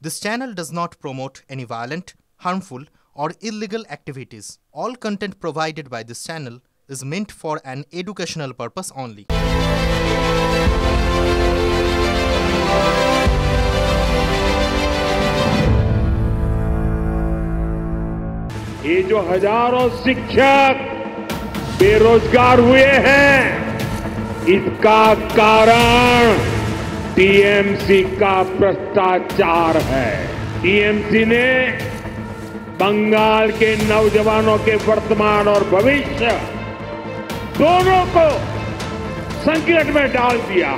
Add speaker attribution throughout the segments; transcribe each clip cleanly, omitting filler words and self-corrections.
Speaker 1: This channel does not promote any violent, harmful, or illegal activities. All content provided by this channel is meant for an educational purpose only.
Speaker 2: ये जो हजारों शिक्षक बेरोजगार हुए हैं, इसका कारण टीएमसी का भ्रष्टाचार है। टीएमसी ने बंगाल के नौजवानों के वर्तमान और भविष्य दोनों को संकट में डाल दिया,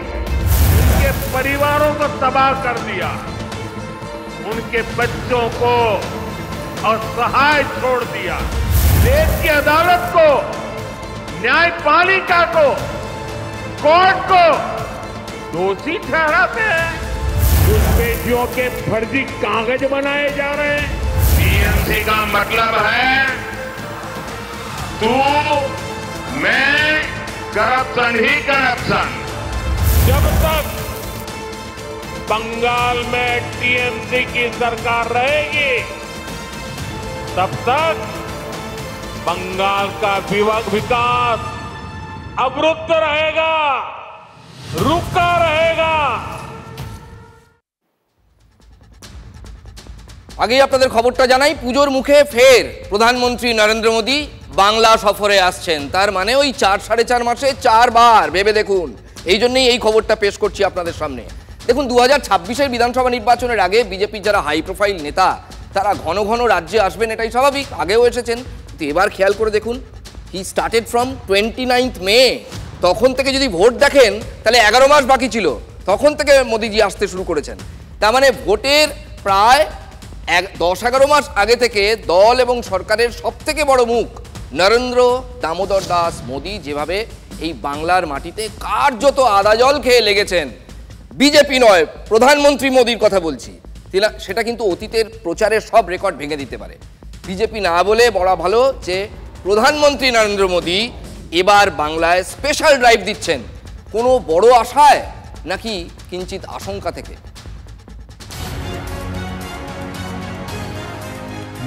Speaker 2: उनके परिवारों को तबाह कर दिया, उनके बच्चों को असहाय छोड़ दिया। देश की अदालत को, न्यायपालिका को, कोर्ट को दोषी ठहराते हैं। घुसपैठियों के फर्जी कागज बनाए जा रहे हैं। टीएमसी का मतलब है तू, मैं, करप्शन ही करप्शन। जब तक बंगाल में टीएमसी की सरकार रहेगी, तब तक बंगाल का विकास अवरुद्ध रहेगा, रुका रहेगा।
Speaker 3: আগে আপনাদের খবরটা জানাই, পুজোর মুখে ফের প্রধানমন্ত্রী নরেন্দ্র মোদী বাংলা সফরে আসছেন। তার মানে ওই 4-4.5 মাসে 4 বার, ভেবে দেখুন। এই জন্যই এই খবরটা পেশ করছি আপনাদের সামনে। দেখুন, 2026-এর বিধানসভা নির্বাচনের আগে বিজেপির যারা হাই প্রোফাইল নেতা, তারা ঘন ঘন রাজ্যে আসবেন, এটাই স্বাভাবিক, আগেও এসেছেন। কিন্তু এবার খেয়াল করে দেখুন, হি স্টার্টেড ফ্রম 29 মে। তখন থেকে যদি ভোট দেখেন, তাহলে 11 মাস বাকি ছিল, তখন থেকে মোদিজি আসতে শুরু করেছেন। তার মানে ভোটের প্রায় 10-11 মাস আগে থেকে দল এবং সরকারের সবথেকে বড় মুখ নরেন্দ্র দামোদর দাস মোদি যেভাবে এই বাংলার মাটিতে কার্যত আদা জল খেয়ে লেগেছেন। বিজেপি নয়, প্রধানমন্ত্রী মোদির কথা বলছি। সেটা কিন্তু অতীতের প্রচারের সব রেকর্ড ভেঙে দিতে পারে। বিজেপি না বলে বলা ভালো যে প্রধানমন্ত্রী নরেন্দ্র মোদি এবার বাংলায় স্পেশাল ড্রাইভ দিচ্ছেন। কোনো বড় আশায় নাকি কিঞ্চিত আশঙ্কা থেকে?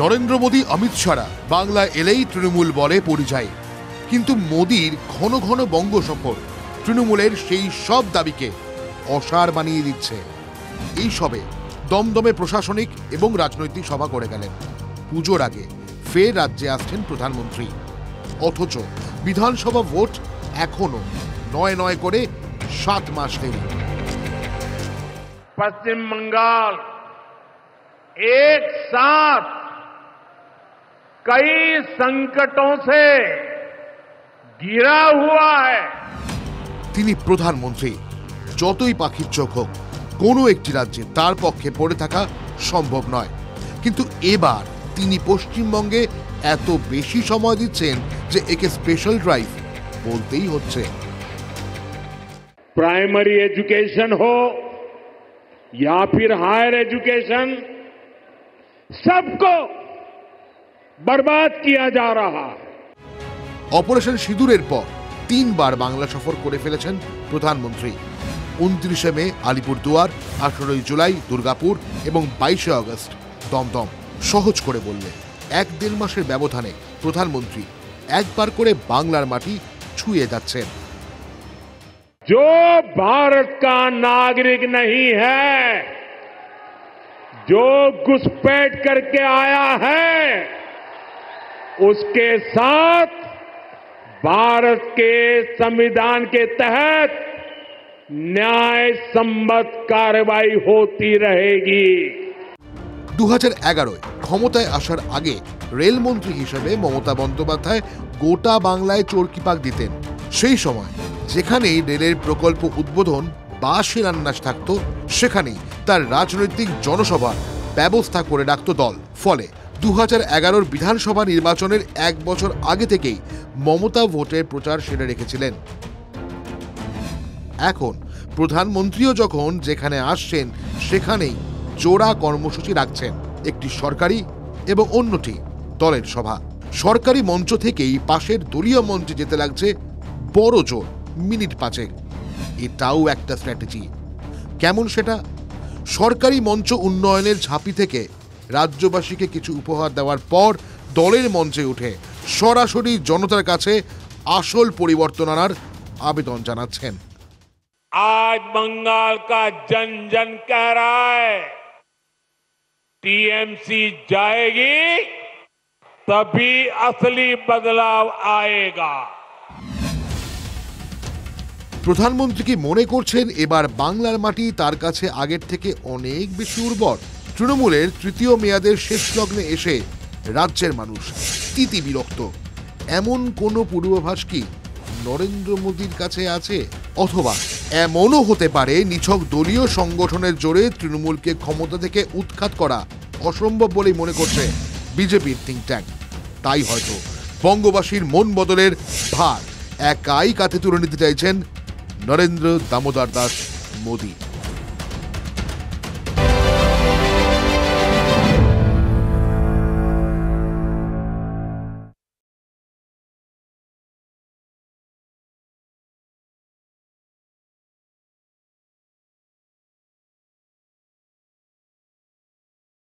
Speaker 4: নরেন্দ্র মোদী অমিত ছাড়া বাংলা এলেই তৃণমূল বলে পরিযায়ী, কিন্তু মোদীর ঘন ঘন বঙ্গ সফর তৃণমূলের সেই সব দাবিকে অসার বানিয়ে দিচ্ছে। এই সবে দমদমে প্রশাসনিক এবং রাজনৈতিক সভা করে গেলেন। পুজোর আগে ফের রাজ্যে আসছেন প্রধানমন্ত্রী, অথচ বিধানসভা ভোট এখনো 9 করে 7 মাস দেরি।
Speaker 2: पश्चिम बंगाल एक साथ कई संकटों से घिरा हुआ है।
Speaker 4: তিনি প্রধানমন্ত্রী, যতই পাখির চোখ হোক, কোনো একটি রাজ্যে তার পক্ষে পড়ে থাকা সম্ভব নয়। কিন্তু এবার তিনি পশ্চিমবঙ্গে এত বেশি সময় দিচ্ছেন যে একে স্পেশাল ড্রাইভ বলতেই হচ্ছে।
Speaker 2: प्राइमरी एजुकेशन हो या फिर हायर एजुकेशन, सबको बर्बाद किया जा रहा है।
Speaker 4: অপারেশন সিঁদুরের পর 3 বার বাংলা সফর করে ফেলেছেন প্রধানমন্ত্রী। 29 মে আলিপুরদুয়ার, 18 জুলাই দুর্গাপুর এবং 22 আগস্ট দমদম। সহজ করে বললে 1-1.5 মাসের ব্যবধানে প্রধানমন্ত্রী একবার করে বাংলার মাটি ছুঁয়ে যাচ্ছেন।
Speaker 2: जो भारत का नागरिक नहीं है, जो घुसपैठ करके आया है, उसके साथ भारत के संविधान के तहत न्याय सम्मत कार्रवाई होती रहेगी।
Speaker 4: 2011 ক্ষমতায় আসার আগে রেলমন্ত্রী হিসেবে মমতা বন্দ্যোপাধ্যায় গোটা বাংলায় চরকিপাক দিতেন। সেই সময় যেখানেই রেলের প্রকল্প উদ্বোধন বা শিলান্যাস থাকত, সেখানেই তার রাজনৈতিক জনসভার ব্যবস্থা করে রাখত দল। ফলে 2011 বিধানসভা নির্বাচনের 1 বছর আগে থেকেই মমতা ভোটের প্রচার সেরে রেখেছিলেন। এখন প্রধানমন্ত্রীও যখন যেখানে আসছেন, সেখানেই জোড়া কর্মসূচি রাখছেন, একটি সরকারি এবং অন্যটি দলের সভা। সরকারি মঞ্চ থেকেই পাশের দলীয় মঞ্চে যেতে লাগছে বড় জোর মিনিট 5। এটাও একটা স্ট্র্যাটেজি। কেমন সেটা? সরকারি মঞ্চ উন্নয়নের ঝাঁপি থেকে রাজ্যবাসীকে কিছু উপহার দেওয়ার পর দলের মঞ্চে উঠে সরাসরি জনতার কাছে আসল পরিবর্তন আনার আবেদন জানাচ্ছেন।
Speaker 2: आज बंगाल का जन जन कह रहा है टीएमसी जाएगी तभी असली बदलाव आएगा।
Speaker 4: প্রধানমন্ত্রী কি মনে করছেন এবার বাংলার মাটি তার কাছে আগের থেকে অনেক বেশি উর্বর? তৃণমূলের তৃতীয় মেয়াদের শেষ লগ্নে এসে রাজ্যের মানুষ তিতি বিরক্ত, এমন কোনো পূর্বাভাস কি নরেন্দ্র মোদীর কাছে আছে? অথবা এমনও হতে পারে নিছক দলীয় সংগঠনের জোরে তৃণমূলকে ক্ষমতা থেকে উৎখাত করা অসম্ভব বলেই মনে করছে বিজেপির থিঙ্ক ট্যাঙ্ক। তাই হয়তো বঙ্গবাসীর মন বদলের ভার একাই কাঁধে তুলে নিতে চাইছেন নরেন্দ্র দামোদর দাস মোদী।